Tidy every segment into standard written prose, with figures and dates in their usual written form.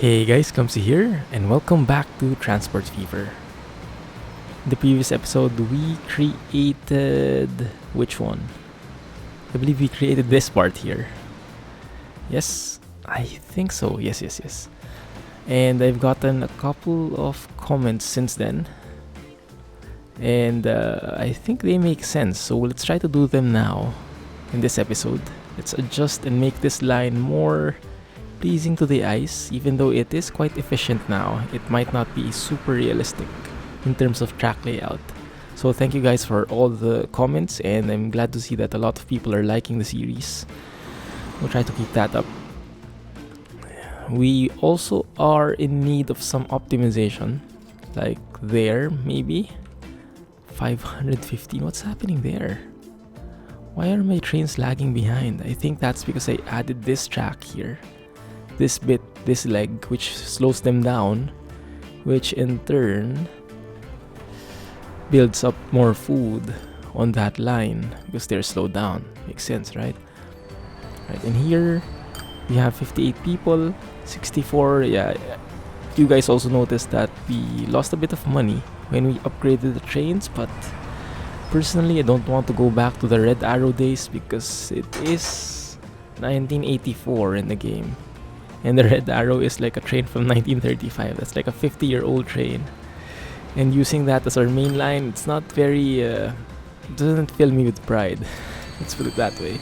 Hey guys, Clumsy here, and welcome back to Transport Fever. In the previous episode, we created... which one? I believe we created this part here. Yes, I think so. Yes. And I've gotten a couple of comments since then. And I think they make sense, so let's try to do them now in this episode. Let's adjust and make this line more pleasing to the eyes. Even though it is quite efficient now, it might not be super realistic in terms of track layout. So thank you guys for all the comments, and I'm glad to see that a lot of people are liking the series. We'll try to keep that up. We also are in need of some optimization, like there maybe 515. What's happening there? Why are my trains lagging behind? I think that's because I added this track here, this bit, this leg, which slows them down, which in turn builds up more food on that line because they're slowed down. Makes sense, right? Right, and here we have 58 people, 64. Yeah, you guys also noticed that we lost a bit of money when we upgraded the trains, but personally I don't want to go back to the Red Arrow days because it is 1984 in the game. And the Red Arrow is like a train from 1935. That's like a 50-year-old train. And using that as our main line, it's not very... doesn't fill me with pride. Let's put it that way.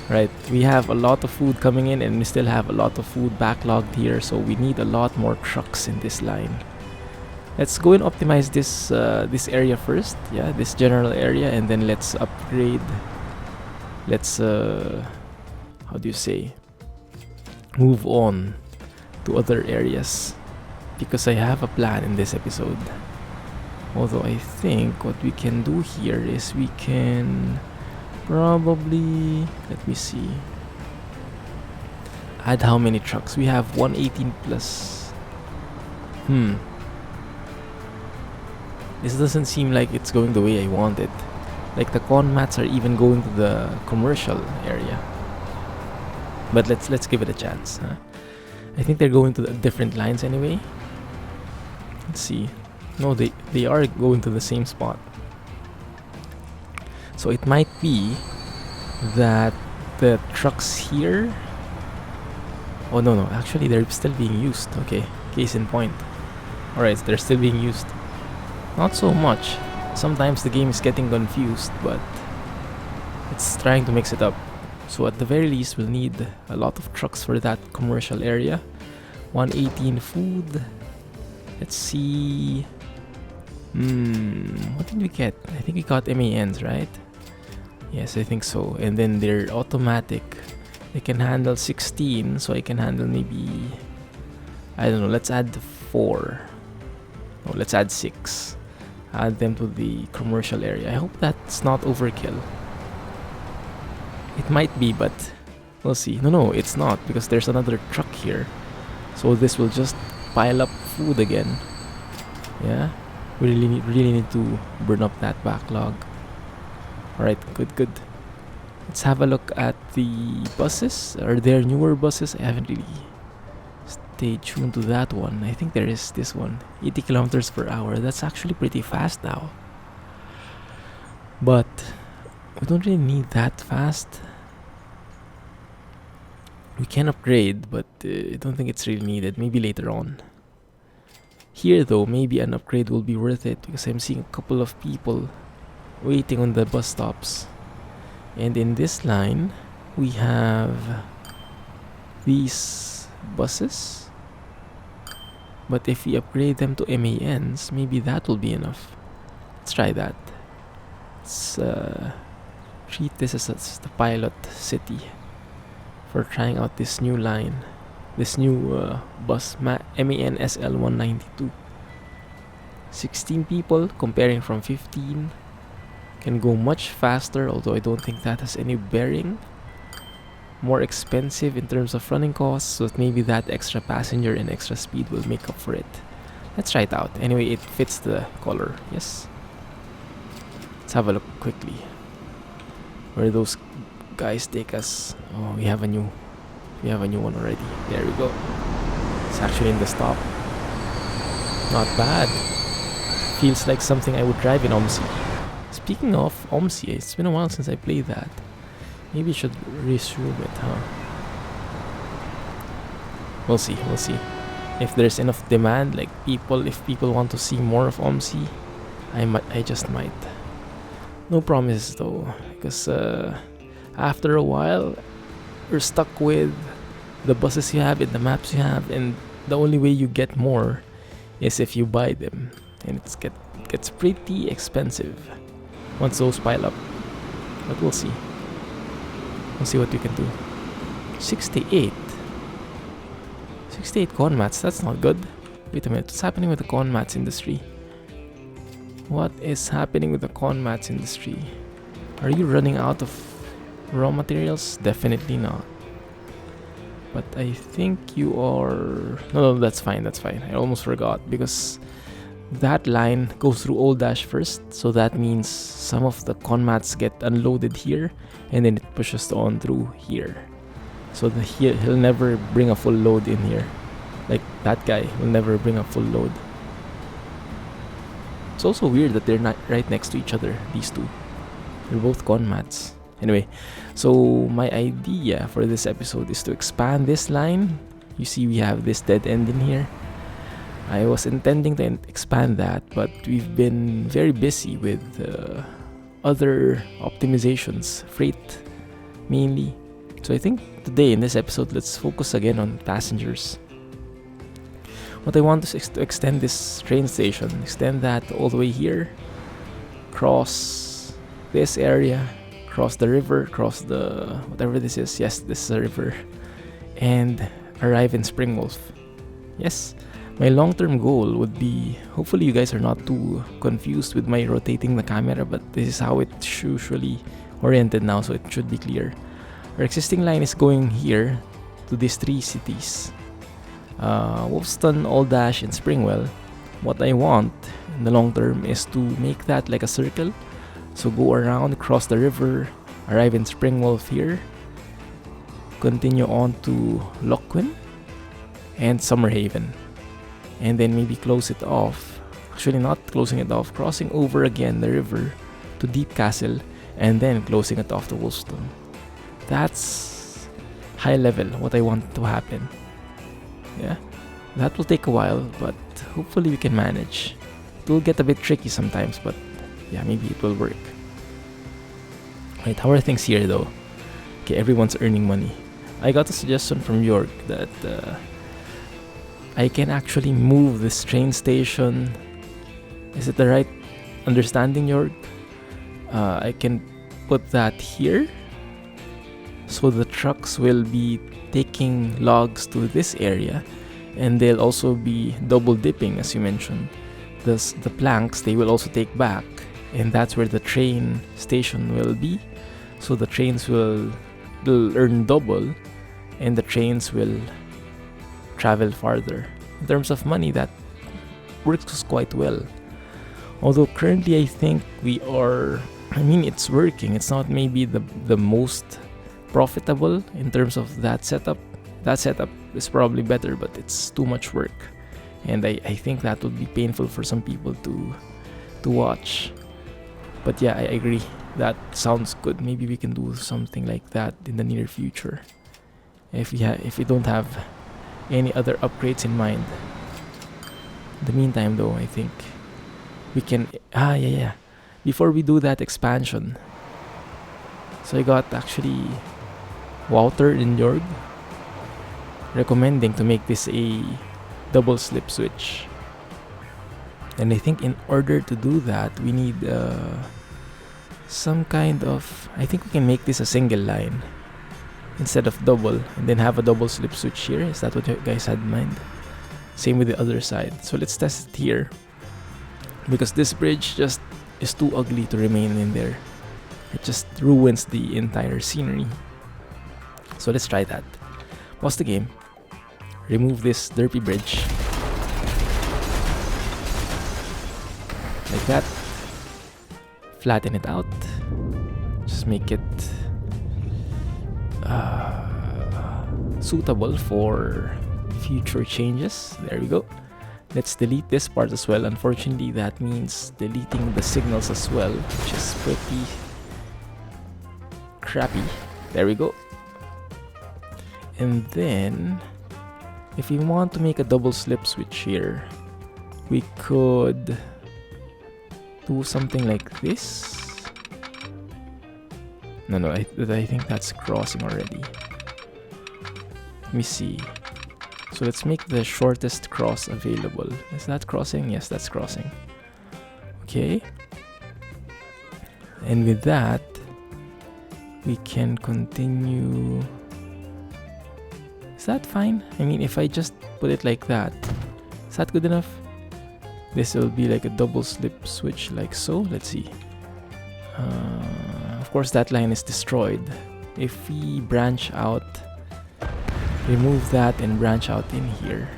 Right, we have a lot of food coming in, and we still have a lot of food backlogged here, so we need a lot more trucks in this line. Let's go and optimize this this area first. Yeah, this general area, and then let's upgrade. Let's how do you say, move on to other areas, because I have a plan in this episode. Although I think what we can do here is we can probably, let me see, add how many trucks. We have 118 plus. This doesn't seem like it's going the way I want it. Like the con mats are even going to the commercial area. But let's give it a chance, huh? I think they're going to the different lines anyway. Let's see. No, they are going to the same spot. So it might be that the trucks here... Oh no, actually they're still being used. Okay, case in point. Alright, they're still being used. Not so much. Sometimes the game is getting confused, but it's trying to mix it up. So at the very least, we'll need a lot of trucks for that commercial area. 118 food. Let's see. What did we get? I think we got MANs, right? Yes, I think so. And then they're automatic. They can handle 16, so I can handle maybe... I don't know, let's add 4. No, let's add 6. Add them to the commercial area. I hope that's not overkill. It might be, but we'll see. No, it's not, because there's another truck here. So this will just pile up food again. Yeah, we really need to burn up that backlog. Alright, good. Let's have a look at the buses. Are there newer buses? I haven't really stayed tuned to that one. I think there is this one. 80 kilometers per hour. That's actually pretty fast now. But we don't really need that fast. We can upgrade, but I don't think it's really needed. Maybe later on. Here though, maybe an upgrade will be worth it, because I'm seeing a couple of people waiting on the bus stops. And in this line, we have these buses. But if we upgrade them to MANs, maybe that will be enough. Let's try that. Let's treat this as the pilot city for trying out this new line, this new bus, MAN SL192. 16 people comparing from 15. Can go much faster, although I don't think that has any bearing. More expensive in terms of running costs, so maybe that extra passenger and extra speed will make up for it. Let's try it out. Anyway, it fits the color. Yes. Let's have a look quickly. Where those guys take us? Oh, we have a new one already. There we go. It's actually in the stop. Not bad. Feels like something I would drive in OMSI. Speaking of OMSI, it's been a while since I played that. Maybe I should resume it, huh? We'll see. If there's enough demand, like if people want to see more of OMSI, I just might. No promises though, because after a while, you're stuck with the buses you have and the maps you have, and the only way you get more is if you buy them, and gets pretty expensive once those pile up. But we'll see. We'll see what we can do. 68 con mats, that's not good. Wait a minute, what's happening with the con mats industry? What is happening with the con mats industry? Are you running out of raw materials? Definitely not. But I think you are... No, that's fine. I almost forgot, because that line goes through Old Dash first, so that means some of the con mats get unloaded here, and then it pushes on through here. So he'll never bring a full load in here. Like, that guy will never bring a full load. It's also weird that they're not right next to each other, these two. They're both con mats. Anyway, so my idea for this episode is to expand this line. You see we have this dead end in here. I was intending to expand that, but we've been very busy with other optimizations, freight mainly. So I think today in this episode, let's focus again on passengers. What I want is to extend this train station, extend that all the way here, cross this area, cross the river, cross the whatever this is. Yes, this is a river, and arrive in Springwolf. Yes, my long-term goal would be, hopefully you guys are not too confused with my rotating the camera, but this is how it's usually oriented now, so it should be clear. Our existing line is going here to these three cities, Wolfston, Old Dash, and Springwell. What I want in the long term is to make that like a circle. So go around, cross the river, arrive in Springwolf here, continue on to Lochwin and Summerhaven, and then maybe close it off. Actually, not closing it off, crossing over again the river to Deep Castle, and then closing it off to Wolfston. That's high level what I want to happen. Yeah, that will take a while, but hopefully we can manage. It will get a bit tricky sometimes, but yeah, maybe it will work. Right, how are things here though? Okay, everyone's earning money. I got a suggestion from York that I can actually move this train station. Is it the right understanding, York? I can put that here, so the trucks will be taking logs to this area, and they'll also be double dipping, as you mentioned. The planks they will also take back, and that's where the train station will be. So the trains will earn double, and the trains will travel farther. In terms of money, that works quite well. Although currently I think it's working. It's not maybe the most profitable in terms of that setup. That setup is probably better, but it's too much work. And I think that would be painful for some people to watch. But yeah, I agree. That sounds good. Maybe we can do something like that in the near future. If we don't have any other upgrades in mind. In the meantime though, I think we can... Before we do that expansion. So I got actually Wouter in York recommending to make this a double slip switch. And I think in order to do that, we need some kind of... I think we can make this a single line instead of double, and then have a double slip switch here. Is that what you guys had in mind? Same with the other side. So let's test it here, because this bridge just is too ugly to remain in there. It just ruins the entire scenery. So let's try that. Pause the game. Remove this derpy bridge. Like that. Flatten it out. Just make it suitable for future changes. There we go. Let's delete this part as well. Unfortunately, that means deleting the signals as well, which is pretty crappy. There we go. And then if we want to make a double slip switch here, we could do something like this. No, I think that's crossing already. Let me see. So let's make the shortest cross available. Is that crossing? Yes, that's crossing. Okay. And with that, we can continue. Is that fine? I mean, if I just put it like that, is that good enough? This will be like a double slip switch like so. Let's see. Of course, that line is destroyed. If we branch out, remove that and branch out in here.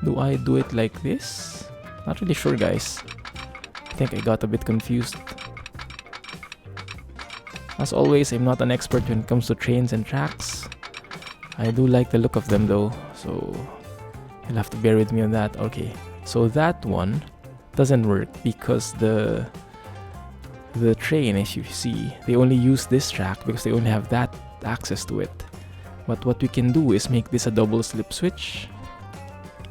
Do I do it like this? Not really sure, guys. I think I got a bit confused. As always, I'm not an expert when it comes to trains and tracks. I do like the look of them though, so you'll have to bear with me on that. Okay, so that one doesn't work because the train, as you see, they only use this track because they only have that access to it. But what we can do is make this a double slip switch.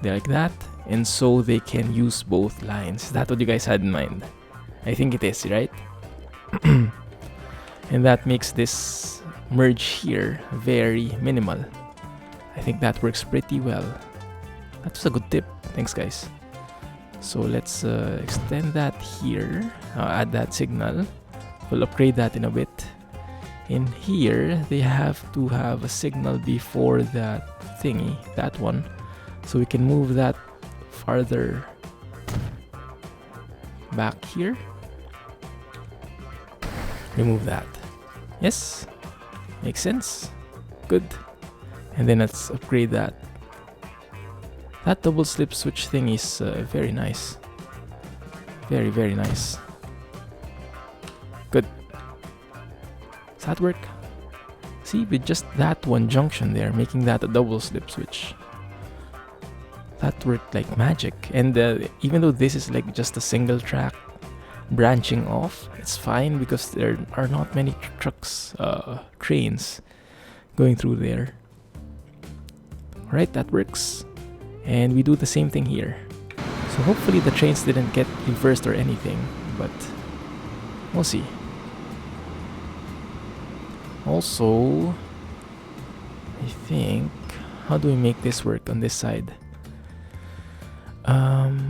Like that, and so they can use both lines. Is that what you guys had in mind? I think it is, right? And that makes this merge here very minimal. I think that works pretty well. That was a good tip. Thanks, guys. So let's extend that here. Add that signal. We'll upgrade that in a bit. In here, they have to have a signal before that thingy, that one. So we can move that farther back here. Remove that. Yes, makes sense. Good. And then let's upgrade that. That double slip switch thing is very nice. Very, very nice. Good. Does that work? See, with just that one junction there, making that a double slip switch. That worked like magic. And even though this is like just a single track branching off, it's fine because there are not many trains going through there. Alright, that works. And we do the same thing here. So hopefully the trains didn't get reversed or anything, but we'll see. Also, I think, how do we make this work on this side?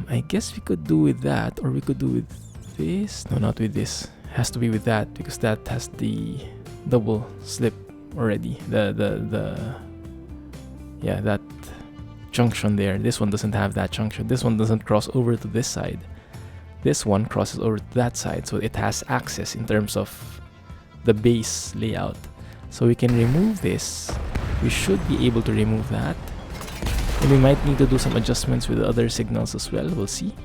I guess we could do with that, or we could do with this. No, not with this. It has to be with that because that has the double slip already. Yeah, that junction there. This one doesn't have that junction. This one doesn't cross over to this side. This one crosses over to that side, so it has access in terms of the base layout. So we can remove this. We should be able to remove that. And we might need to do some adjustments with the other signals as well. We'll see.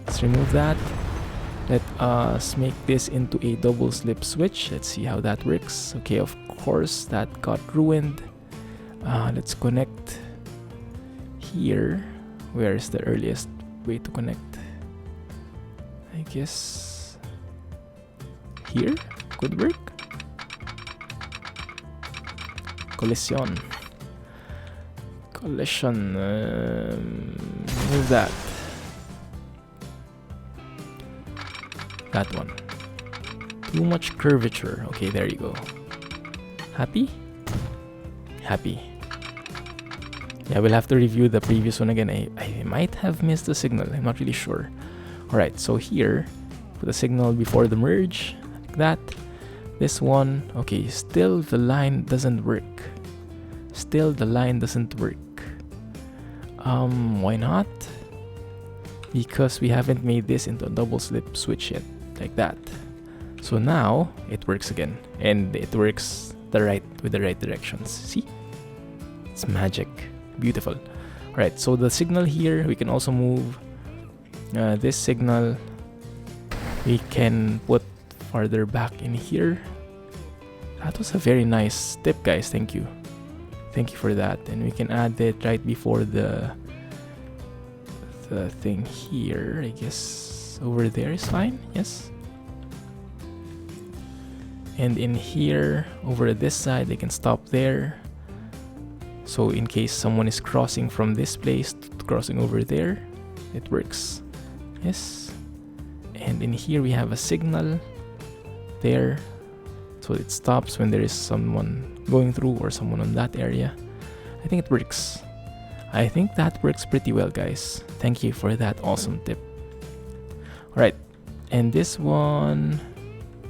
Let's remove that. Let us make this into a double slip switch. Let's see how that works. Okay, of course, that got ruined. Let's connect here. Where is the earliest way to connect? I guess here could work. Collision. Move that. That one. Too much curvature. Okay, there you go. Happy? Happy. Yeah, we'll have to review the previous one again. I might have missed the signal. I'm not really sure. Alright, so here, put the signal before the merge. Like that. This one. Okay, still the line doesn't work. Still the line doesn't work. Why not? Because we haven't made this into a double slip switch yet. Like that. So now it works again. And it works with the right directions. See? It's magic. Beautiful. Alright, so the signal here, we can also move this signal. We can put farther back in here. That was a very nice tip, guys. Thank you. Thank you for that. And we can add it right before the thing here. I guess over there is fine. Yes. And in here, over this side, they can stop there. So in case someone is crossing from this place to crossing over there, it works. Yes. And in here we have a signal there, so it stops when there is someone going through or someone on that area. I think it works. I think that works pretty well, guys. Thank you for that awesome tip. Alright, and this one,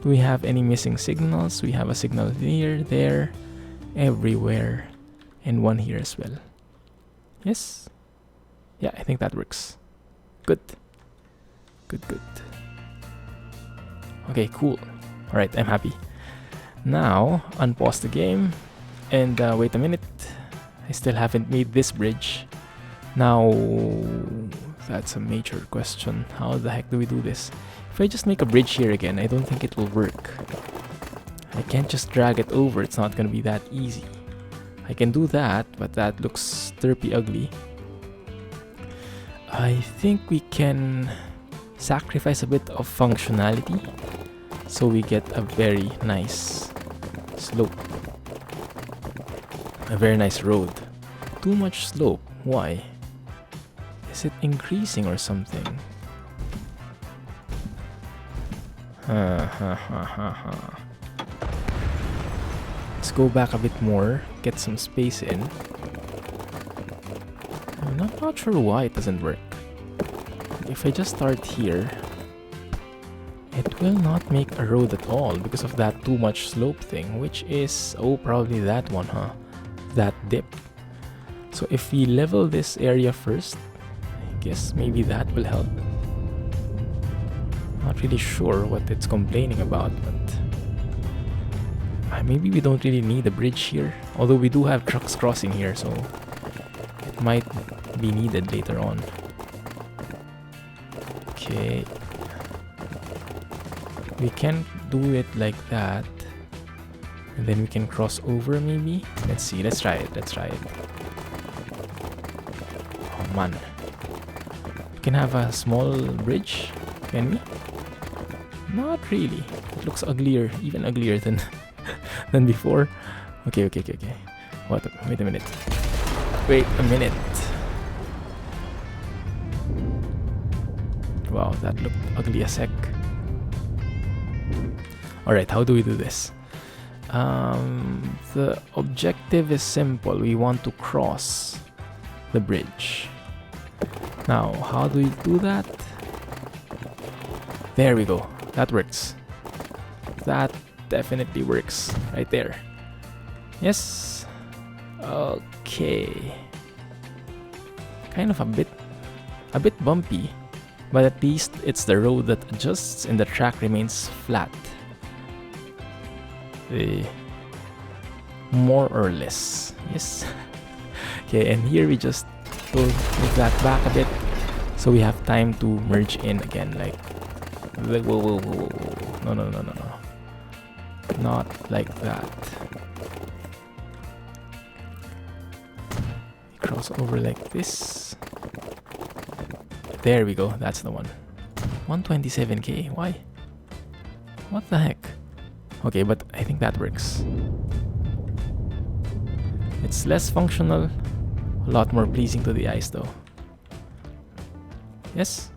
do we have any missing signals? We have a signal here, there, everywhere, and one here as well. Yes? Yeah, I think that works. Good. Good. Okay, cool. Alright, I'm happy. Now, unpause the game. And wait a minute. I still haven't made this bridge. Now, that's a major question. How the heck do we do this? If I just make a bridge here again, I don't think it will work. I can't just drag it over. It's not going to be that easy. I can do that, but that looks derpy ugly. I think we can sacrifice a bit of functionality so we get a very nice slope. A very nice road. Too much slope. Why? Is it increasing or something? Let's go back a bit more, get some space in. I'm not sure why it doesn't work. If I just start here, it will not make a road at all because of that too much slope thing, which is, oh, probably that one, huh? That dip. So if we level this area first, I guess maybe that will help. Not really sure what it's complaining about, but maybe we don't really need a bridge here. Although we do have trucks crossing here, so it might be needed later on. Okay. We can do it like that. And then we can cross over maybe. Let's see, let's try it. Oh man. We can have a small bridge, can we? Not really. It looks uglier, even uglier than than before. Okay. What? Wait a minute. Wow, that looked ugly as heck. Alright, how do we do this? The objective is simple. We want to cross the bridge. Now, how do we do that? There we go. That works. That definitely works right there. Yes. Okay. Kind of a bit bumpy, but at least it's the road that adjusts and the track remains flat. More or less. Yes. Okay, and here we just move that back a bit so we have time to merge in again. Like, whoa. No. Not like that. Cross over like this. There we go. That's the one. 127k. Why? What the heck? Okay, but I think that works. It's less functional, a lot more pleasing to the eyes though. Yes?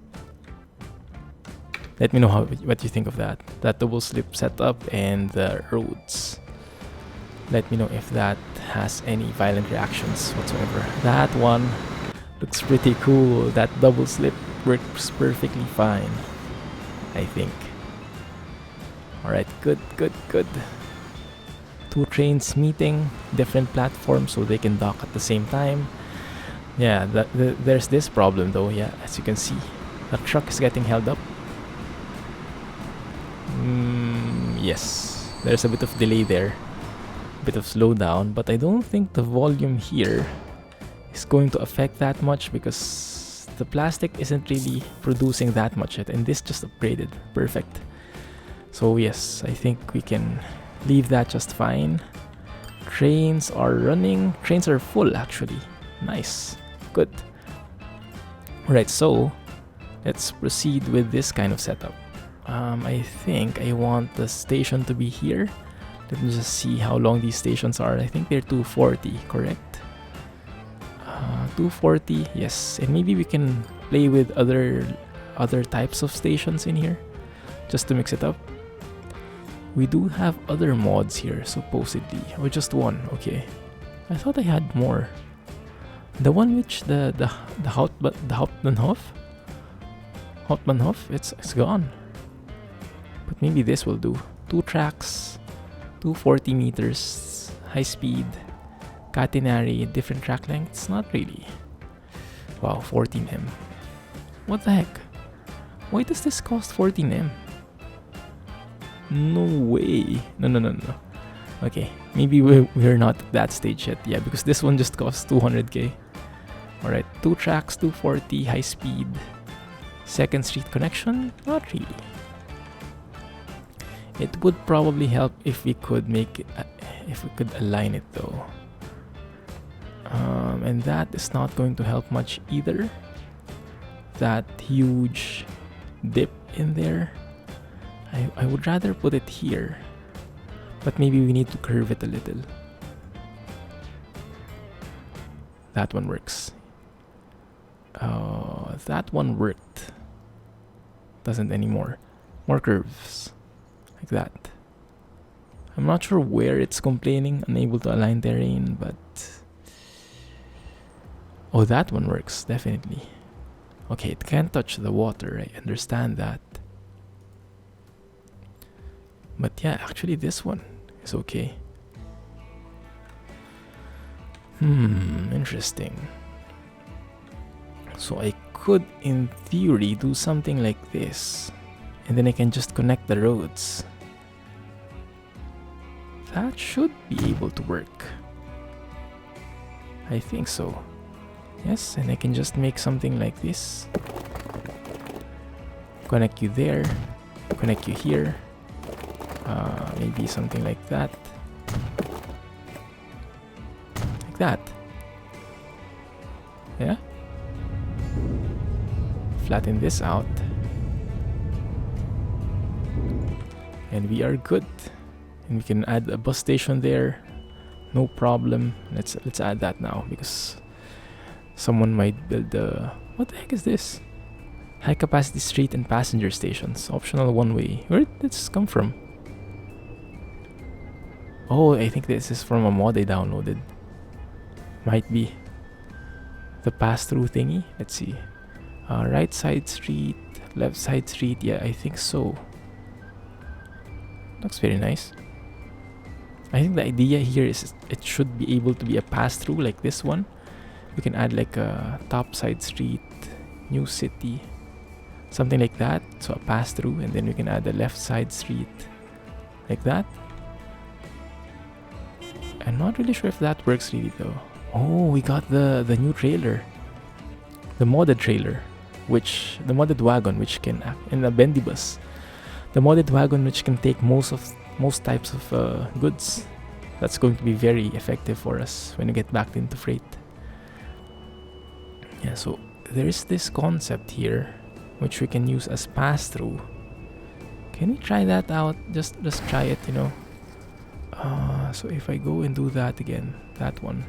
Let me know what you think of that. That double slip setup and the roads. Let me know if that has any violent reactions whatsoever. That one looks pretty cool. That double slip works perfectly fine, I think. Alright, good. Two trains meeting, different platforms so they can dock at the same time. Yeah, there's this problem though. Yeah, as you can see, the truck is getting held up. Yes, there's a bit of delay there, a bit of slowdown, but I don't think the volume here is going to affect that much because the plastic isn't really producing that much yet, and this just upgraded. Perfect. So yes, I think we can Leave that just fine. Trains are running. Trains are full actually. Nice. Good. Right, so let's proceed with this kind of setup. I think I want the station to be here. Let me just see how long these stations are. I think they're 240, correct? 240, yes. And maybe we can play with other types of stations in here, just to mix it up. We do have other mods here, supposedly. Or just one, okay. I thought I had more. The one which the Hauptbahnhof? Hauptbahnhof, it's gone. But maybe this will do. 2 tracks, 240 meters, high speed, catenary, different track lengths, not really. Wow, 14M. What the heck? Why does this cost 14M? No way. No. Okay, maybe we're not at that stage yet. Yeah, because this one just costs 200k. Alright, 2 tracks, 240, high speed. 2nd Street connection? Not really. It would probably help if we could make it, if we could align it though. And that is not going to help much either. That huge dip in there. I would rather put it here. But maybe we need to curve it a little. That one works. That one worked. Doesn't anymore. More curves. Like that. I'm not sure where it's complaining, unable to align terrain, but... Oh, that one works, definitely. Okay, it can't touch the water, I understand that. But yeah, actually this one is okay. Interesting. So I could, in theory, do something like this. And then I can just connect the roads. That should be able to work. I think so. Yes, and I can just make something like this. Connect you there. Connect you here. Maybe something like that. Like that. Yeah? Flatten this out. And we are good. And we can add a bus station there. No problem. Let's add that now because someone might build a... What the heck is this? High capacity street and passenger stations. Optional one way. Where did this come from? Oh, I think this is from a mod I downloaded. Might be. The pass-through thingy. Let's see. Right side street, left side street. Yeah, I think so. Looks very nice. I think the idea here is it should be able to be a pass-through like this one. We can add like a top side street, new city, something like that. So a pass-through, and then we can add a left side street like that. I'm not really sure if that works really though. Oh, we got the new trailer, the modded trailer, which the modded wagon, which can act in a bendy bus. The modded wagon, which can take most types of goods. That's going to be very effective for us when we get back into freight. Yeah, so there is this concept here, which we can use as pass-through. Can we try that out? Just try it, you know. So if I go and do that again, that one.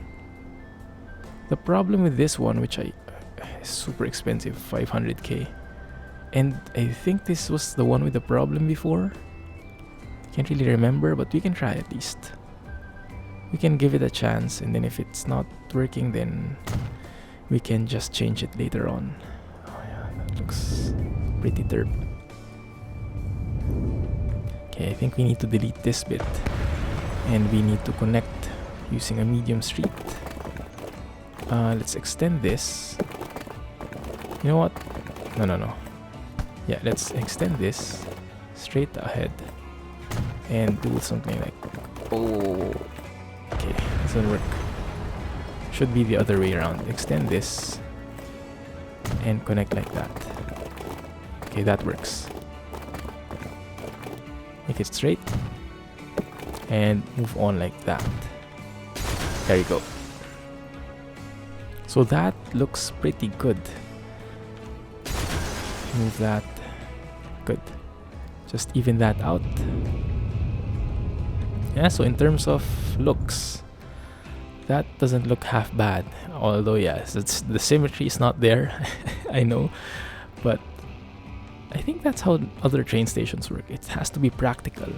The problem with this one, which is super expensive, 500k. And I think this was the one with the problem before. Can't really remember, but we can try at least. We can give it a chance, and then if it's not working, then we can just change it later on. Oh yeah, that looks pretty derp. Okay, I think we need to delete this bit. And we need to connect using a medium street. Let's extend this. You know what? No. Yeah, let's extend this straight ahead and do something like... Oh, okay, doesn't work. Should be the other way around. Extend this and connect like that. Okay, that works. Make it straight. and move on like that. There you go. So that looks pretty good. Move that. Good. Just even that out. Yeah, so in terms of looks, that doesn't look half bad. Although, yes, the symmetry is not there. I know. But I think that's how other train stations work. It has to be practical.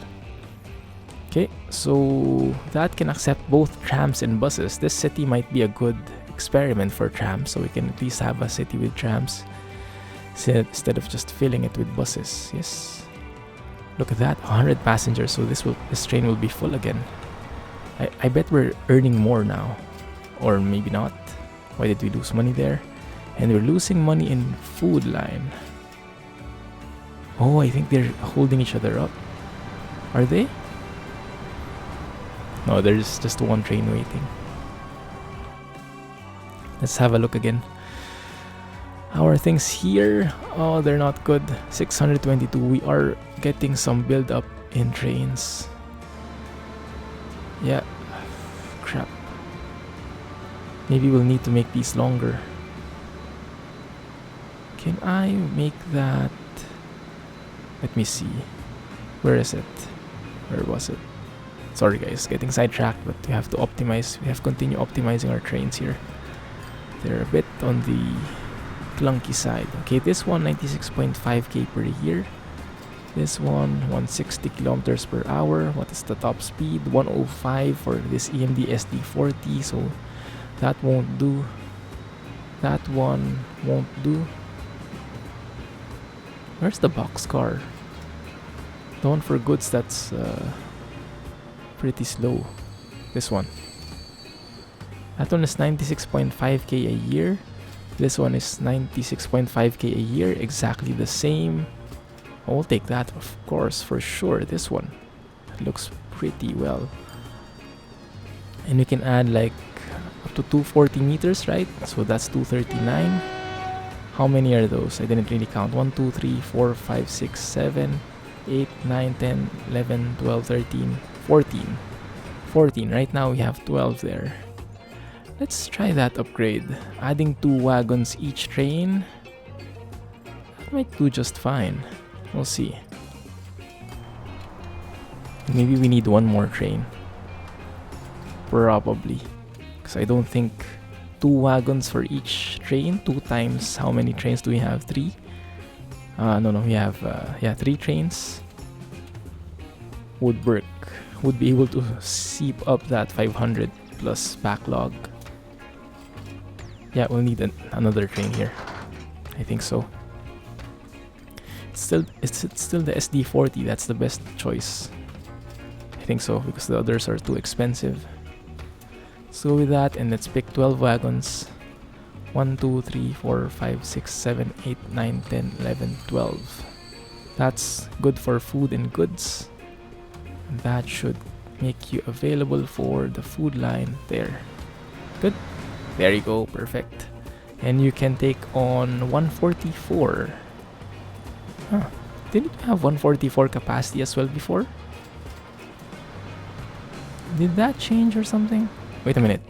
Okay, so that can accept both trams and buses. This city might be a good experiment for trams, so we can at least have a city with trams instead of just filling it with buses. Yes, look at that, 100 passengers. So this train will be full again. I bet we're earning more now, or maybe not. Why did we lose money there? And we're losing money in food line. Oh, I think they're holding each other up. Are they? No, there's just one train waiting. Let's have a look again. Our things here, oh, they're not good. 622. We are getting some build up in trains. Yeah, crap. Maybe we'll need to make these longer. Can I make that? Let me see. Where is it? Where was it? Sorry guys, getting sidetracked, but we have to optimize. We have to continue optimizing our trains here. They're a bit on the clunky side. Okay, this one 96.5k per year. This one 160 kilometers per hour. What is the top speed? 105 for this EMD SD40. So that won't do. That one won't do. Where's the boxcar? The one for goods that's pretty slow. This one. That one is 96.5k a year. This one is 96.5k a year. Exactly the same. I'll take that, of course, for sure. This one looks pretty well. And we can add like up to 240 meters, right? So that's 239. How many are those? I didn't really count. 1, 2, 3, 4, 5, 6, 7, 8, 9, 10, 11, 12, 13, 14. 14. Right now we have 12 there. Let's try that upgrade. Adding 2 wagons each train. That might do just fine. We'll see. Maybe we need one more train. Probably. Because I don't think 2 wagons for each train. 2 times how many trains do we have? 3? No, we have 3 trains. Would work. Would be able to seep up that 500 plus backlog. Yeah, we'll need another train here. I think so. It's still the SD40. That's the best choice. I think so, because the others are too expensive. Let's go with that, and let's pick 12 wagons. 1, 2, 3, 4, 5, 6, 7, 8, 9, 10, 11, 12. That's good for food and goods. And that should make you available for the food line there. Good. There you go. Perfect. And you can take on 144. Huh. Didn't we have 144 capacity as well before? Did that change or something? Wait a minute.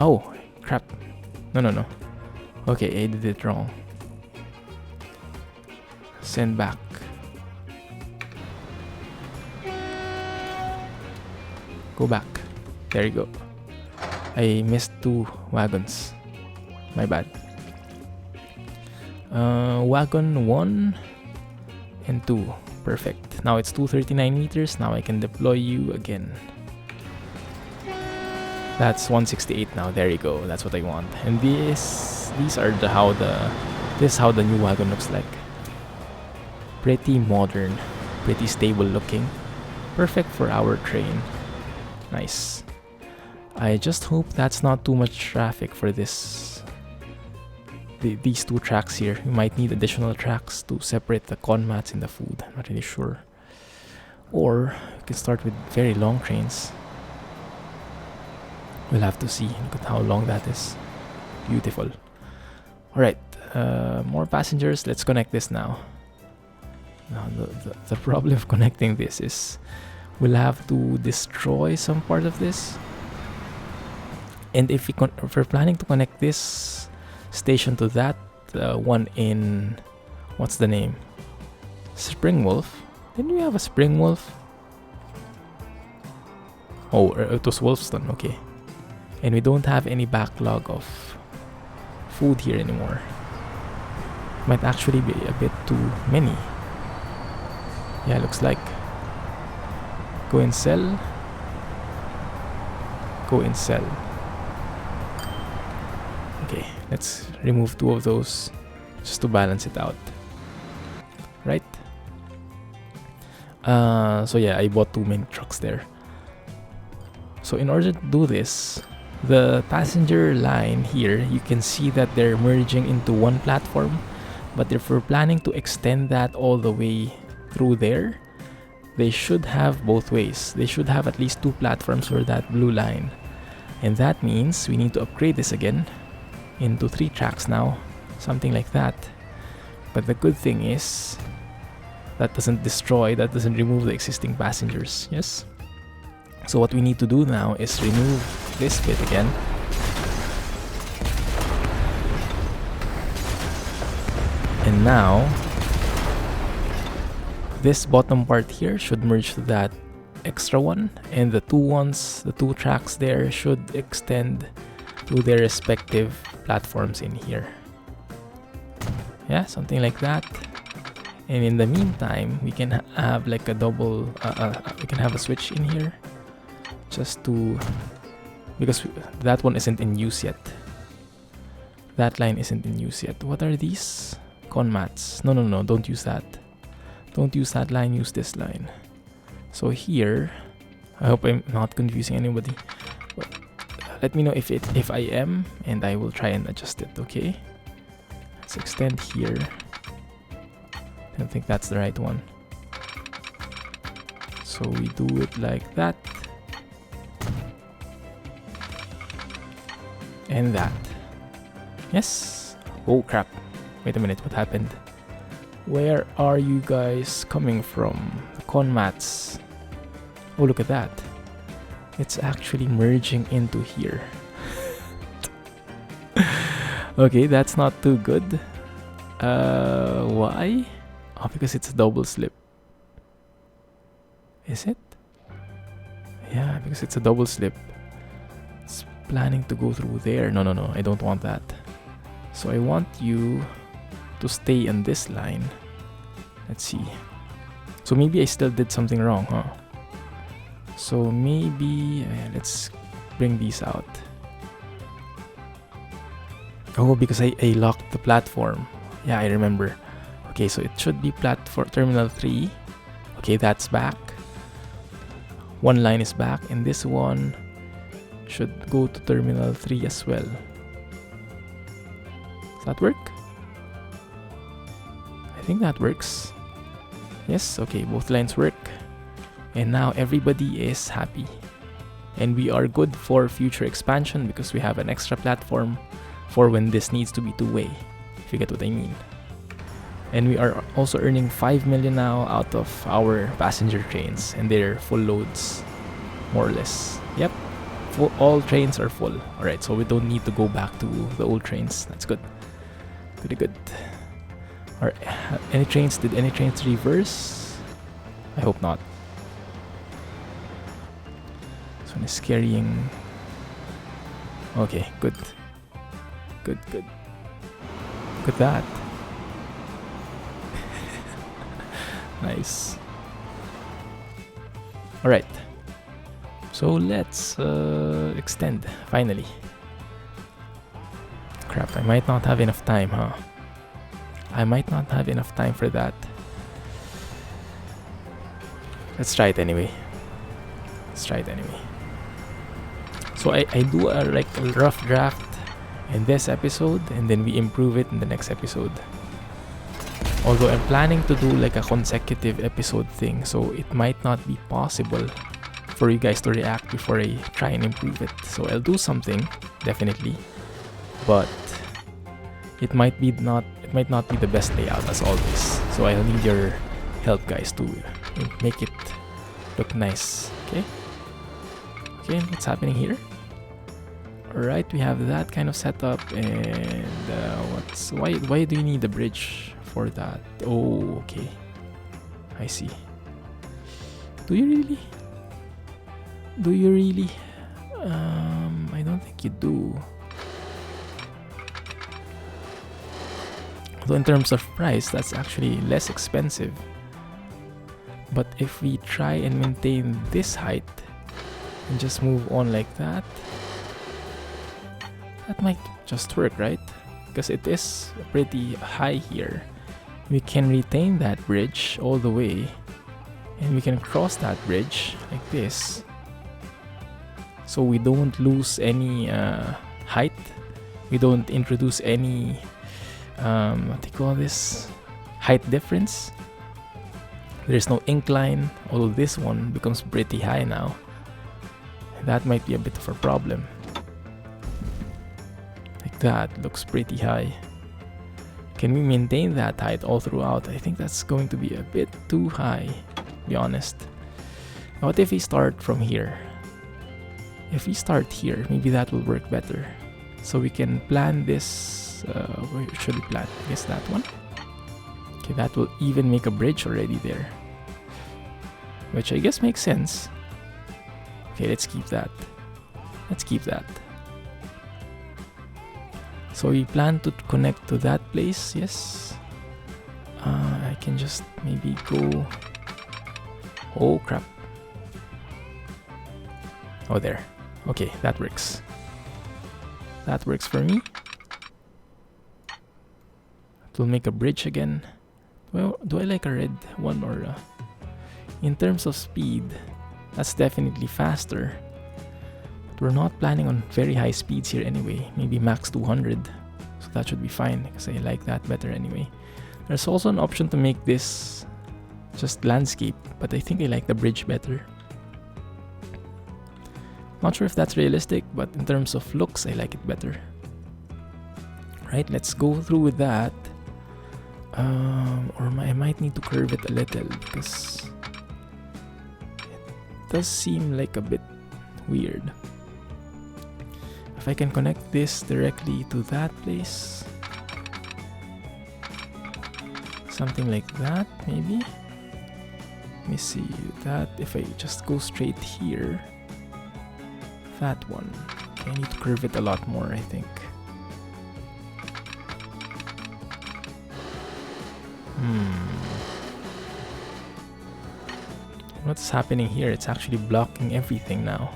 Oh, crap. No. Okay, I did it wrong. Send back. Go back. There you go. I missed 2 wagons. My bad. Wagon 1 and 2. Perfect. Now it's 239 meters. Now I can deploy you again. That's 168 now. There you go. That's what I want. And these are this is how the new wagon looks like. Pretty modern, pretty stable looking. Perfect for our train. Nice. I just hope that's not too much traffic for these 2 tracks here. We might need additional tracks to separate the con mats and the food. I'm not really sure. Or we can start with very long trains. We'll have to see. Look at how long that is. Beautiful. Alright, more passengers. Let's connect this now. Now the problem of connecting this is we'll have to destroy some part of this. And if we're planning to connect this station to that one in, what's the name? Spring Wolf. Didn't we have a Spring Wolf? Oh, it was Wolfstone, okay. And we don't have any backlog of food here anymore. Might actually be a bit too many. Yeah, looks like. Go and sell. Go and sell. Okay, let's remove 2 of those just to balance it out. Right? So yeah, I bought too many trucks there. So in order to do this, the passenger line here, you can see that they're merging into one platform. But if we're planning to extend that all the way through there, they should have both ways. They should have at least 2 platforms for that blue line. And that means we need to upgrade this again into 3 tracks now, something like that. But the good thing is that doesn't remove the existing passengers. Yes. So what we need to do now is remove this bit again. And now this bottom part here should merge to that extra one, and the 2 tracks there should extend to their respective platforms in here. Yeah, something like that. And in the meantime, we can have like a double, we can have a switch in here, just to, because that one isn't in use yet. That line isn't in use yet. What are these? Con mats. No, don't use that. Don't use that line, use this line. So here, I hope I'm not confusing anybody. But let me know if I am, and I will try and adjust it, okay? Let's extend here. I don't think that's the right one. So we do it like that. And that. Yes. Oh crap. Wait a minute, what happened? Where are you guys coming from? The con mats. Oh, look at that. It's actually merging into here. Okay, that's not too good. Why? Oh, because it's a double slip. Is it? Yeah, because it's a double slip. It's planning to go through there. No, I don't want that. So I want you to stay on this line. Let's see. So maybe I still did something wrong, huh? So maybe let's bring these out. Oh, because I locked the platform. Yeah, I remember. Okay, so it should be platform terminal 3. Okay, that's back. One line is back, and this one should go to terminal 3 as well. Does that work? I think that works. Yes, okay, both lines work. And now everybody is happy. And we are good for future expansion because we have an extra platform for when this needs to be two-way, if you get what I mean. And we are also earning 5 million now out of our passenger trains, and they're full loads, more or less. Yep, all trains are full. Alright, so we don't need to go back to the old trains. That's good. Pretty good. Did any trains reverse? I hope not. This one is carrying. Okay, good. Good. Look at that. Nice. Alright. So let's extend, finally. Crap, I might not have enough time, huh? I might not have enough time for that. Let's try it anyway. So I do a rough draft in this episode, and then we improve it in the next episode. Although I'm planning to do like a consecutive episode thing, so it might not be possible for you guys to react before I try and improve it. So I'll do something, definitely, but it might not be the best layout as always. So I'll need your help, guys, to make it look nice. Okay. Okay, what's happening here? Alright, we have that kind of setup, and why do you need a bridge for that? Oh, okay. I see. Do you really? Do you really? I don't think you do. Though in terms of price, that's actually less expensive. But if we try and maintain this height and just move on like that, that might just work, right? Because it is pretty high here. We can retain that bridge all the way, and we can cross that bridge like this, so we don't lose any height. We don't introduce any what do you call this, height difference. There's no incline, although this one becomes pretty high now. That might be a bit of a problem. Like that, looks pretty high. Can we maintain that height all throughout? I think that's going to be a bit too high, to be honest. Now, what if we start from here? If we start here, maybe that will work better. So we can plan this, where should we plan? I guess that one. Okay, that will even make a bridge already there, which I guess makes sense. Okay, let's keep that. Let's keep that. So we plan to connect to that place, yes. I can just maybe go... Oh crap. Oh, there. Okay, that works. That works for me. It will make a bridge again. Well, do I like a red one or in terms of speed, that's definitely faster. But we're not planning on very high speeds here anyway. Maybe max 200. So that should be fine because I like that better anyway. There's also an option to make this just landscape, but I think I like the bridge better. Not sure if that's realistic, but in terms of looks, I like it better. Right, let's go through with that. Or I might need to curve it a little because it does seem like a bit weird. If I can connect this directly to that place, something like that maybe. Let me see that. If I just go straight here, that one. Okay, I need to curve it a lot more, I think. What's happening here? It's actually blocking everything now.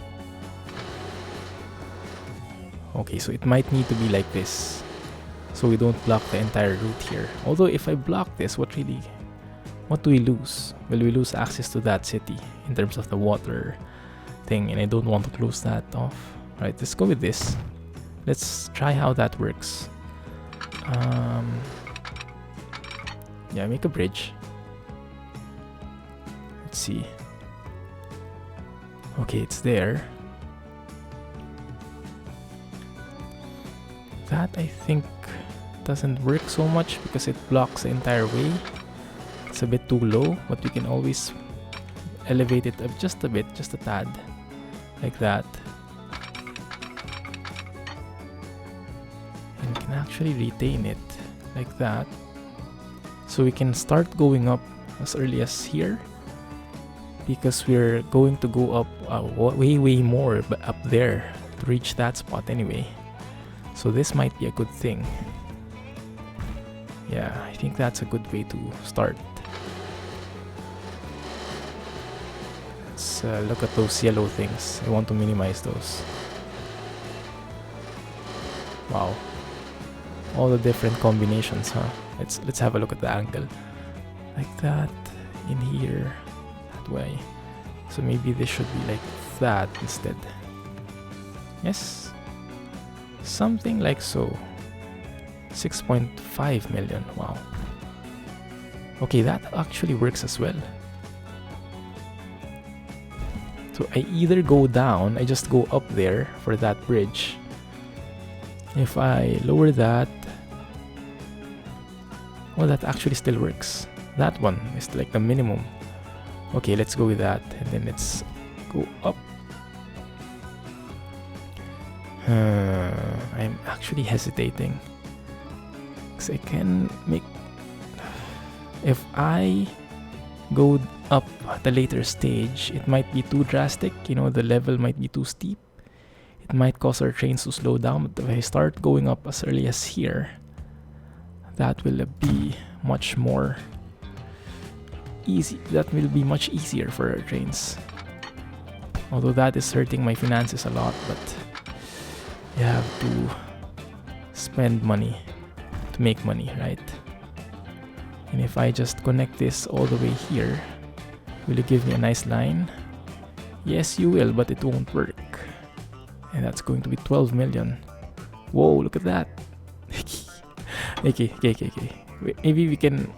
Okay, so it might need to be like this, so we don't block the entire route here. Although if I block this, what do we lose? Well, we lose access to that city in terms of the water thing, and I don't want to close that off. Right, let's go with this. Let's try how that works. Yeah, make a bridge. Let's see. Okay, it's there. That I think doesn't work so much because it blocks the entire way. It's a bit too low, but we can always elevate it up just a bit, just a tad, like that. And we can actually retain it like that. So we can start going up as early as here, because we're going to go up way more up there to reach that spot anyway. So this might be a good thing. Yeah, I think that's a good way to start. Let's look at those yellow things. I want to minimize those. Wow. All the different combinations, huh? Let's have a look at the angle. Like that, in here, that way. So maybe this should be like that instead. Yes? Something like so. 6.5 million, wow. Okay, that actually works as well. So I either go down, I just go up there for that bridge. If I lower that, well, that actually still works. That one is like the minimum. Okay, let's go with that, and then let's go up. I'm actually hesitating, because I can make... If I go up at a later stage, it might be too drastic, you know, the level might be too steep. It might cause our trains to slow down, but if I start going up as early as here, that will be much more easy. That will be much easier for our trains. Although that is hurting my finances a lot, but you have to spend money to make money, right? And if I just connect this all the way here, will it give me a nice line? Yes, you will, but it won't work. And that's going to be 12 million. Whoa, look at that. Okay. Maybe we can...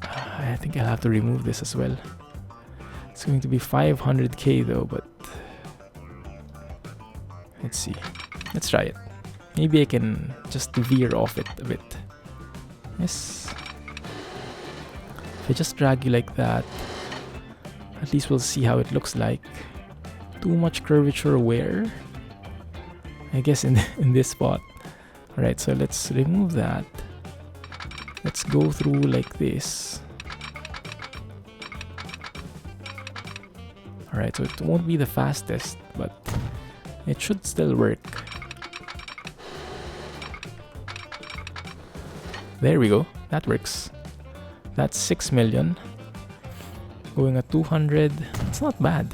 I think I'll have to remove this as well. It's going to be 500k though, but... Let's see. Let's try it. Maybe I can just veer off it a bit. Yes. If I just drag you like that, at least we'll see how it looks like. Too much curvature where? I guess in this spot. Alright, so let's remove that. Let's go through like this. Alright, so it won't be the fastest, but it should still work. There we go. That works. That's 6 million. Going at 200. It's not bad.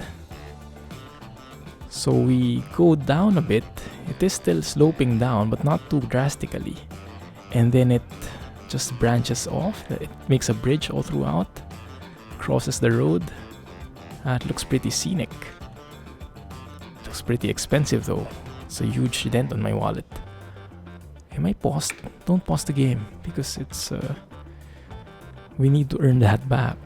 So we go down a bit. It is still sloping down, but not too drastically. And then it just branches off. It makes a bridge all throughout. Crosses the road. It looks pretty scenic. Looks pretty expensive though. It's a huge dent on my wallet. Am I paused? Don't pause the game, because it's we need to earn that back.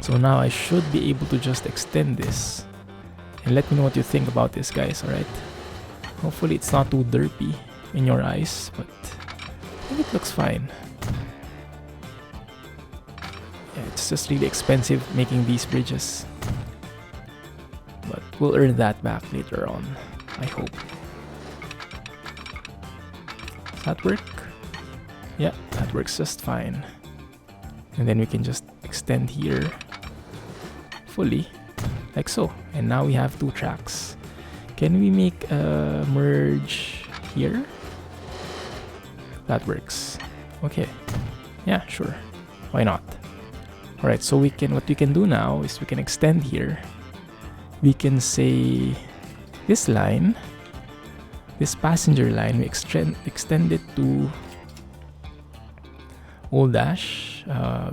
So now I should be able to just extend this. And let me know what you think about this, guys, alright? Hopefully it's not too derpy in your eyes, but I think it looks fine. Yeah, it's just really expensive making these bridges. But we'll earn that back later on, I hope. Does that work? Yeah, that works just fine. And then we can just extend here fully, like so. And now we have 2 tracks. Can we make a merge here? That works. Okay. Yeah, sure. Why not? Alright, so what we can do now is we can extend here. We can say this line, this passenger line, we extend it to Old Dash.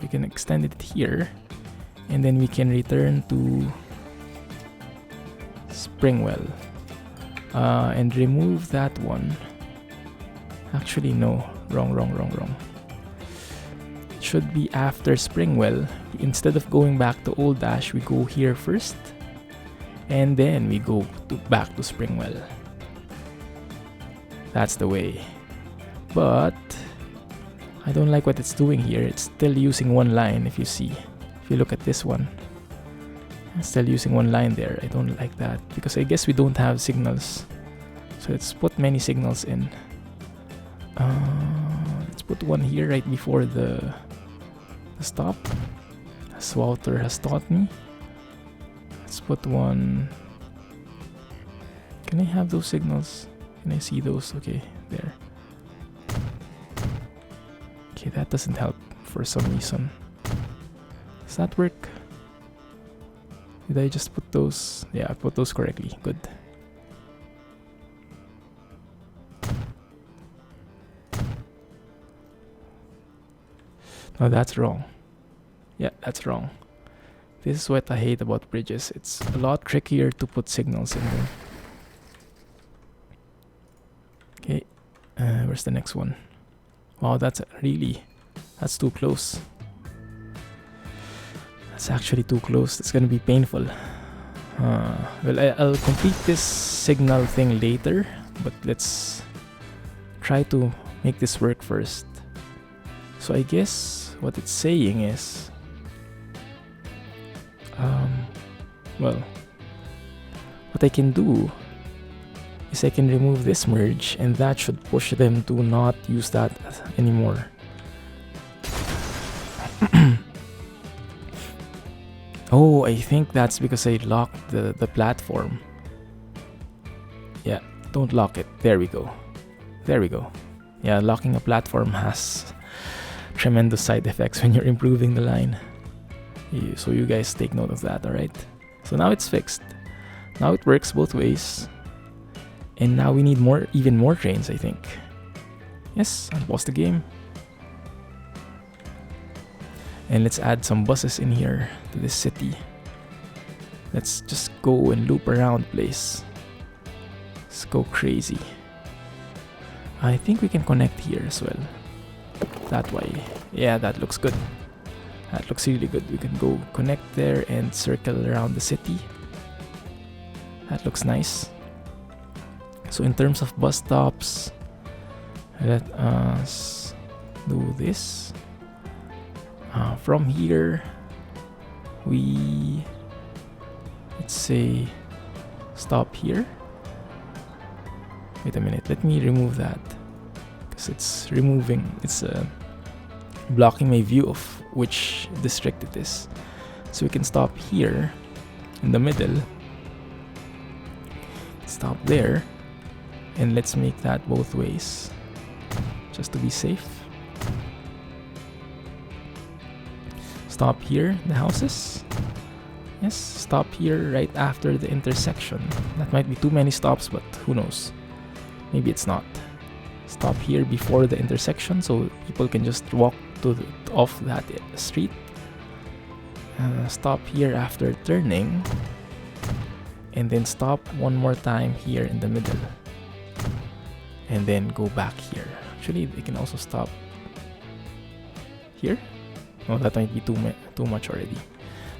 We can extend it here, and then we can return to Springwell and remove that one. Actually, no, wrong. It should be after Springwell. Instead of going back to Old Dash, we go here first, and then we go back to Springwell. That's the way. But I don't like what it's doing here. It's still using one line. If you look at this one, it's still using one line there. I don't like that, because I guess we don't have signals. So let's put many signals in. Let's put one here right before the stop, as Walter has taught me. Let's put one. Can I have those signals? Can I see those? Okay, there. Okay, that doesn't help for some reason. Does that work? Did I just put those? Yeah, I put those correctly. Good. No, that's wrong. Yeah, that's wrong. This is what I hate about bridges. It's a lot trickier to put signals in them. Okay, where's the next one? Wow, that's too close. That's actually too close. It's gonna be painful. Well, I'll complete this signal thing later, but let's try to make this work first. So I guess what it's saying is, well, what I can do is I can remove this merge, and that should push them to not use that anymore. Oh, I think that's because I locked the platform. Yeah, don't lock it. There we go. There we go. Yeah, locking a platform has tremendous side effects when you're improving the line. So you guys take note of that, alright? So now it's fixed. Now it works both ways. And now we need even more trains, I think. Yes, unpause the game. And let's add some buses in here to this city. Let's just go and loop around place. Let's go crazy. I think we can connect here as well. That way. Yeah, that looks good. That looks really good. We can go connect there and circle around the city. That looks nice. So in terms of bus stops, let us do this. From here, let's say, stop here. Wait a minute, let me remove that, because it's blocking my view of which district it is. So we can stop here in the middle, stop there, and let's make that both ways, just to be safe. Stop here, the houses. Yes, stop here right after the intersection. That might be too many stops, but who knows? Maybe it's not. Stop here before the intersection so people can just walk off that street. Stop here after turning. And then stop one more time here in the middle. And then go back here. Actually, they can also stop here. Oh, that might be too much already.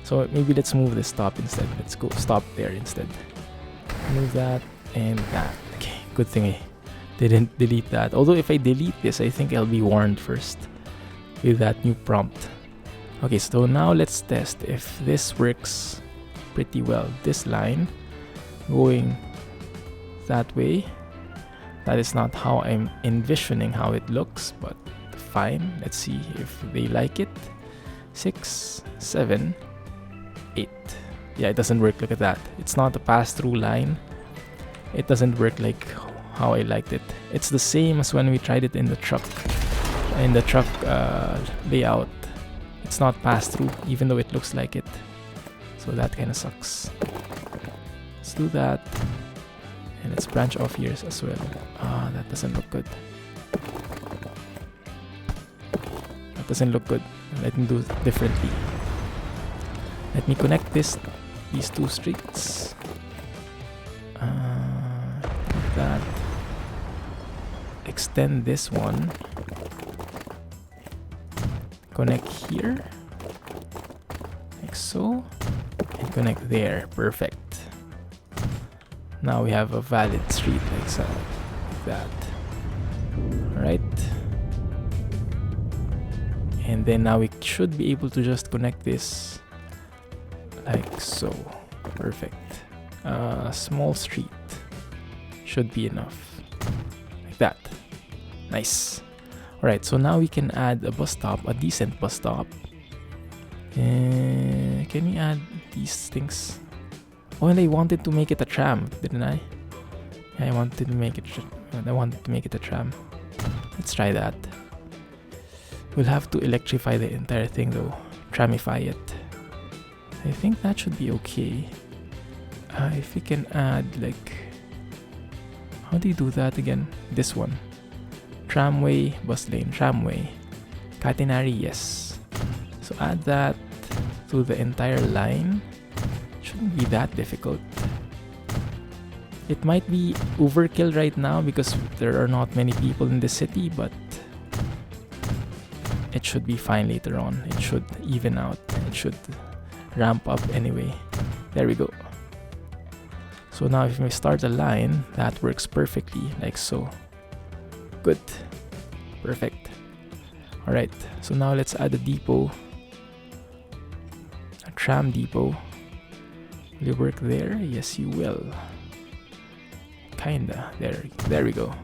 So maybe let's move this stop instead. Let's go stop there instead. Move that and that. Okay, good thing I didn't delete that. Although if I delete this, I think I'll be warned first with that new prompt. Okay, so now let's test if this works pretty well. This line going that way. That is not how I'm envisioning how it looks, but fine. Let's see if they like it. 6, 7, 8. Yeah, it doesn't work. Look at that. It's not a pass-through line. It doesn't work like how I liked it. It's the same as when we tried it in the truck. In the truck layout, it's not pass-through, even though it looks like it. So that kind of sucks. Let's do that. And let's branch off here as well. That doesn't look good. That doesn't look good. Let me do it differently. Let me connect these two streets. Like that. Extend this one. Connect here. Like so. And connect there. Perfect. Now we have a valid street like so. Like that. Alright. And then now we should be able to just connect this like so. Perfect. Small street should be enough. Like that. Nice. Alright, so now we can add a bus stop, a decent bus stop. Can we add these things? Oh, and I wanted to make it a tram, didn't I? Yeah, I wanted to make it a tram. Let's try that. We'll have to electrify the entire thing though. Tramify it. I think that should be okay. If we can add like... How do you do that again? This one. Tramway, bus lane, tramway. Catenary, yes. So add that to the entire line. Shouldn't be that difficult. It might be overkill right now because there are not many people in the city, but it should be fine later on. It should even out. It should ramp up anyway. There we go. So now if we start a line, that works perfectly like so. Good. Perfect. Alright, so now let's add a depot. A tram depot. Will you work there? Yes, you will. Kinda. There we go.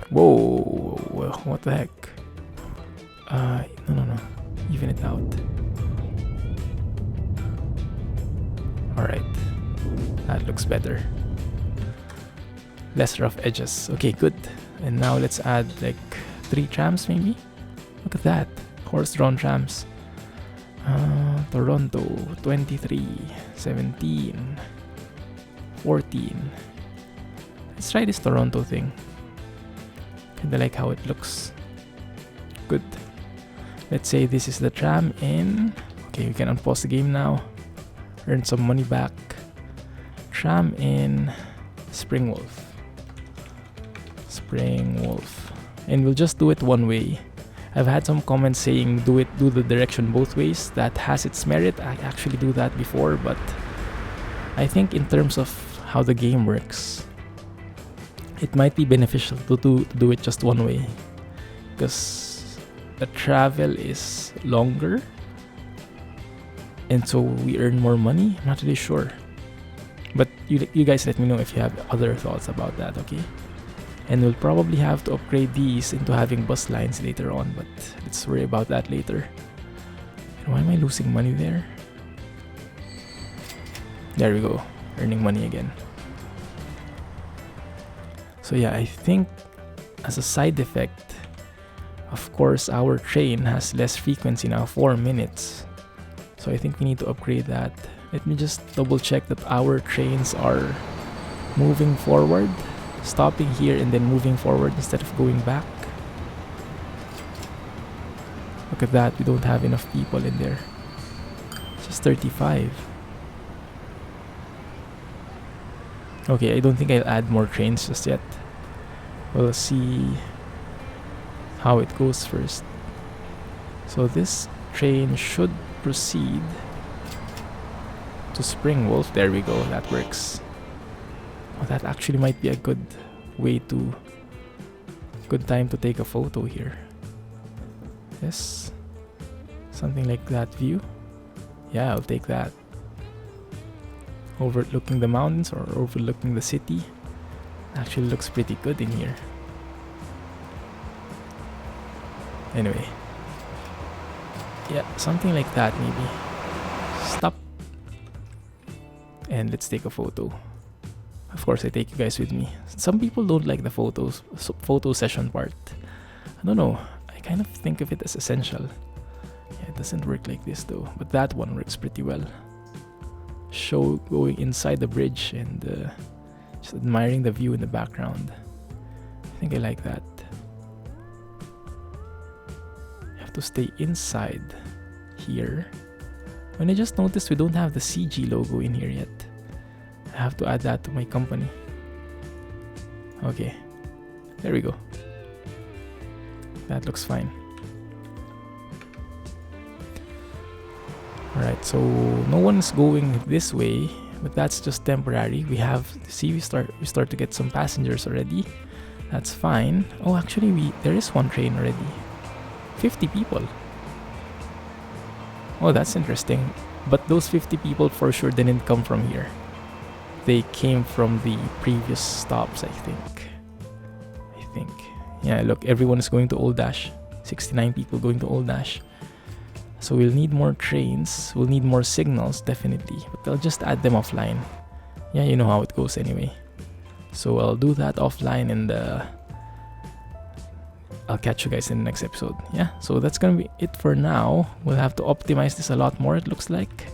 Whoa, what the heck? No. Even it out. Alright. That looks better. Less rough edges. Okay, good. And now let's add like 3 trams maybe? Look at that. Horse-drawn trams. Toronto, 23, 17, 14. Let's try this Toronto thing. Kinda like how it looks. Good. Let's say this is the tram in... Okay, we can unpause the game now. Earn some money back. Tram in Springwolf. And we'll just do it one way. I've had some comments saying do the direction both ways. That has its merit. I actually do that before, but I think in terms of how the game works, it might be beneficial to do it just one way, because the travel is longer and so we earn more money. I'm not really sure, but you guys let me know if you have other thoughts about that, okay? And we'll probably have to upgrade these into having bus lines later on, but let's worry about that later. And why am I losing money there? There we go, earning money again. So yeah, I think as a side effect, of course, our train has less frequency now, 4 minutes. So I think we need to upgrade that. Let me just double check that our trains are moving forward, stopping here and then moving forward instead of going back. Look at that, we don't have enough people in there. Just 35. Okay, I don't think I'll add more trains just yet. We'll see how it goes first. So this train should proceed to Springwolf. There we go, that works. Oh, that actually might be a good time to take a photo here. Yes, something like that view. Yeah, I'll take that. Overlooking the mountains or overlooking the city. Actually looks pretty good in here. Anyway, yeah, something like that maybe. Stop and let's take a photo. Of course, I take you guys with me. Some people don't like the photo session part. I don't know, I kind of think of it as essential. Yeah, it doesn't work like this though, but that one works pretty well. Show going inside the bridge and just admiring the view in the background. I think I like that. You have to stay inside here. When I just noticed we don't have the CG logo in here yet. I have to add that to my company. Okay, there we go. That looks fine. Alright, so no one's going this way, but that's just temporary. We have, see, we start to get some passengers already. That's fine. Oh, actually there is one train already. 50 people. Oh, that's interesting. But those 50 people for sure didn't come from here. They came from the previous stops, I think. Yeah, look, everyone is going to Old Dash. 69 people going to Old Dash. So we'll need more trains. We'll need more signals, definitely. But I'll just add them offline. Yeah, you know how it goes anyway. So I'll do that offline and I'll catch you guys in the next episode. Yeah, so that's gonna be it for now. We'll have to optimize this a lot more, it looks like.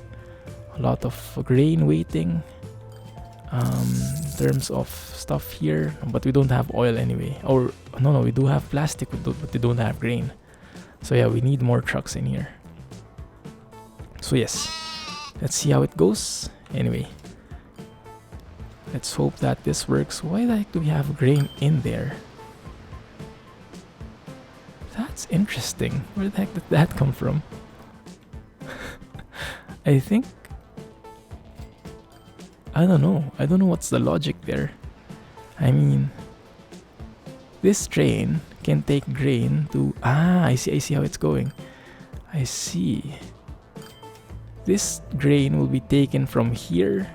A lot of grain waiting. In terms of stuff here, but we don't have oil anyway. Or no, we do have plastic, but we don't have grain. So yeah, we need more trucks in here. So yes, let's see how it goes. Anyway, let's hope that this works. Why the heck do we have grain in there? That's interesting. Where the heck did that come from? I think, I don't know what's the logic there. I mean, this train can take grain to... I see how it's going. I see. This grain will be taken from here.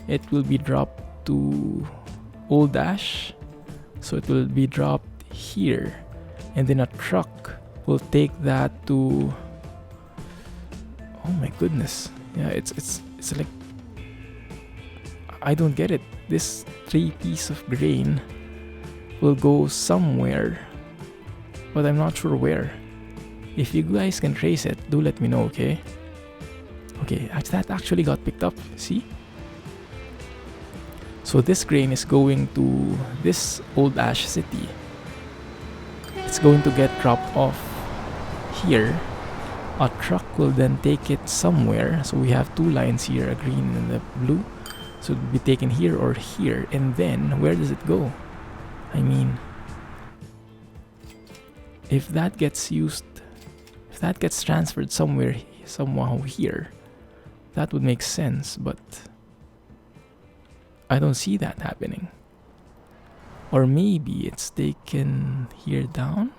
It will be dropped to Old Dash. So it will be dropped here. And then a truck will take that to... Oh my goodness. Yeah, it's like... I don't get it. This 3 piece of grain will go somewhere, but I'm not sure where. If you guys can trace it, do let me know, okay? Okay, that actually got picked up, see? So this grain is going to this Old Ash City. It's going to get dropped off here. A truck will then take it somewhere. So we have 2 lines here, a green and a blue. So it will be taken here or here. And then, where does it go? I mean, if that gets used, if that gets transferred somewhere, somehow here, that would make sense, but I don't see that happening. Or maybe it's taken here down?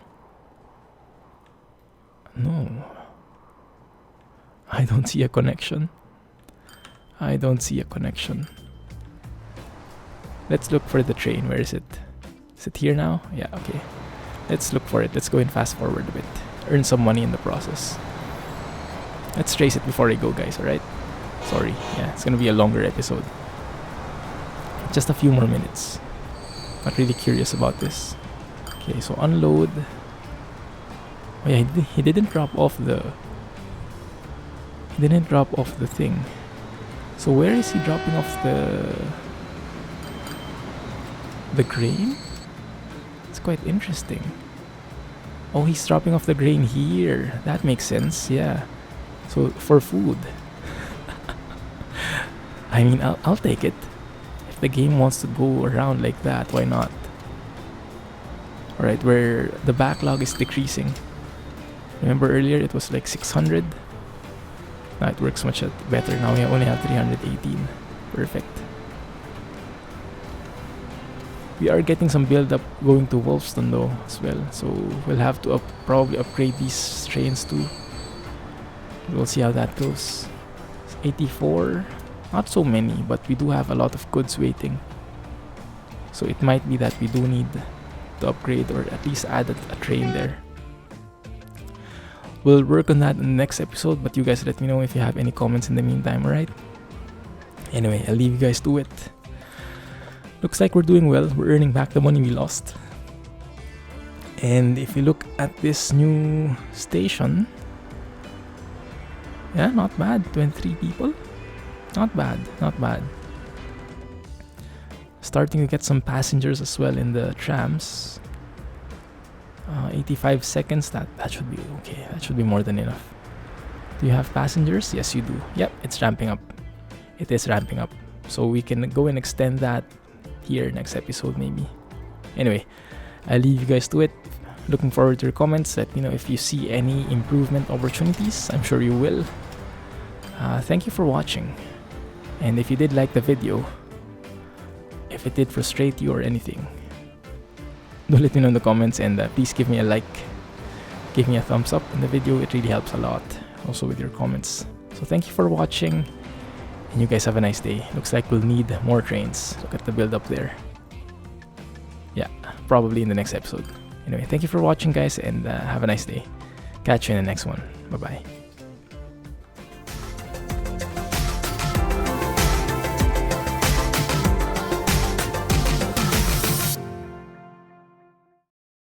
No. I don't see a connection. I don't see a connection. Let's look for the train. Where is it? Is it here now? Yeah, okay. Let's look for it. Let's go and fast forward a bit. Earn some money in the process. Let's trace it before I go, guys, alright? Sorry. Yeah, it's gonna be a longer episode. Just a few more minutes. Not really curious about this. Okay, so unload. Oh yeah, he didn't drop off the... He didn't drop off the thing. So where is he dropping off the grain? It's quite interesting. Oh, he's dropping off the grain here. That makes sense, yeah. So for food. I mean, I'll take it. If the game wants to go around like that, why not? Alright, where the backlog is decreasing. Remember earlier it was like 600? Now it works much better. Now we only have 318. Perfect. We are getting some build up going to Wolfstone though as well. So we'll have to probably upgrade these trains too. We'll see how that goes. It's 84. Not so many, but we do have a lot of goods waiting. So it might be that we do need to upgrade or at least add a train there. We'll work on that in the next episode, but you guys let me know if you have any comments in the meantime, alright? Anyway, I'll leave you guys to it. Looks like we're doing well. We're earning back the money we lost. And if you look at this new station, yeah, not bad. 23 people. Not bad, not bad. Starting to get some passengers as well in the trams. 85 seconds, that should be okay. That should be more than enough. Do you have passengers? Yes, you do. Yep, it's ramping up. It is ramping up. So we can go and extend that here next episode maybe. Anyway, I'll leave you guys to it. Looking forward to your comments. Let me know if you see any improvement opportunities. I'm sure you will. Thank you for watching. And if you did like the video, if it did frustrate you or anything, do let me know in the comments, and please give me a like, give me a thumbs up in the video. It really helps a lot, also with your comments. So thank you for watching, and you guys have a nice day. Looks like we'll need more trains. Look at the build up there. Yeah, probably in the next episode. Anyway, thank you for watching, guys, and have a nice day. Catch you in the next one. Bye bye.